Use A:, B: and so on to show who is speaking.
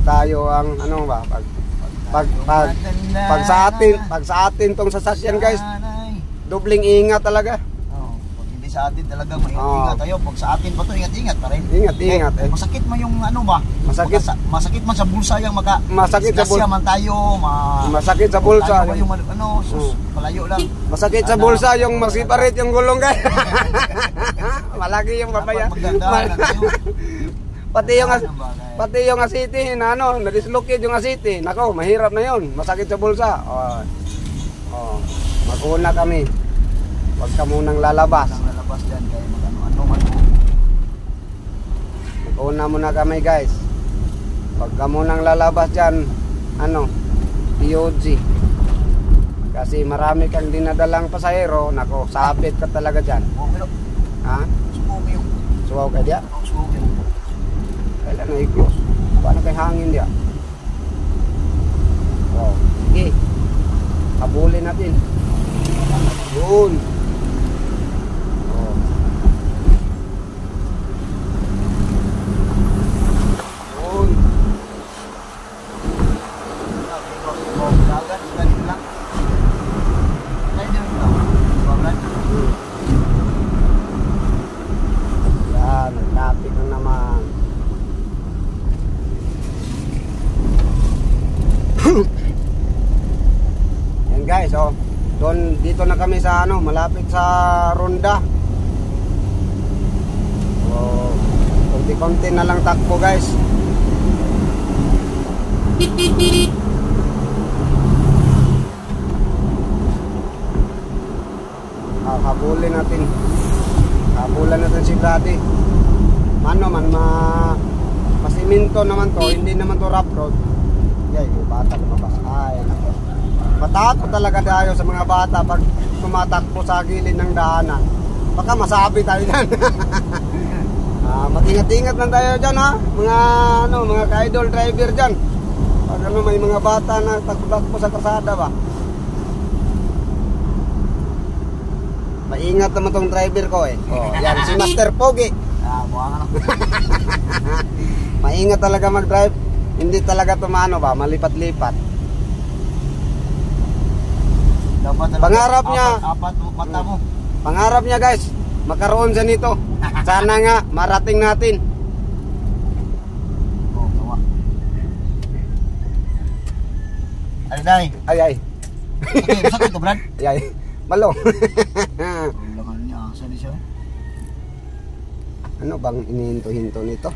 A: tayo ang ano ba, pag sa atin tong sasakyan guys, dobling ingat talaga.
B: Pag hindi sa atin talaga ingat tayo. Pag sa atin pa to, ingat pa rin.
A: Ingat.
B: Masakit man yung ano ba? Masakit man sa bulsa yung
A: masakit sa bulsa
B: man tayo,
A: masakit sa bulsa.
B: Yung palayo lang.
A: Masakit sa bulsa yung masiparit yung gulong guys. Malaki yung babaya. Pati yung asiti na na-dislocate yung asiti. Nako, mahirap na yun. Masakit sa bulsa. Mag-una kami. Huwag ka munang lalabas.
B: Lalabas dyan kaya mag-ano man.
A: Mag-una muna kami guys. Huwag ka munang lalabas dyan. POG. Kasi marami kang dinadalang pasahero. Nako, sabit ka talaga dyan. Ha? Suwaw ka diya? Kailan na i-close? Paano kay hangin diya? Sige. Habulin natin. Yun. Yan guys, dito na kami sa malapit sa Ronda. Konti-konti na lang takbo guys. Habulin natin. Habulan natin si Daddy. Masiminto naman to, hindi naman to rough road. Yung bata lumabas. Ay, nako. Matakot talaga tayo sa mga bata pag tumatakbo sa gilid ng daanan. Baka masabi tayo dyan. Mag-ingat-ingat lang tayo dyan ha. Mga ka-idol driver dyan. Pag may mga bata na takbo sa kalsada ba. Maingat naman tong driver ko eh. Yan, si Master Pogi. Maingat talaga mag-drive. Hindi talaga tumano ba, malipat-lipat. Pangarap niya, pangarap niya guys, makaroon siya nito. Sana nga, marating natin.
B: Ay. Sakit to, Brad?
A: Ay. Malong.
B: Ulangan niya, saan siya?
A: Ano bang inihinto-hinto nito?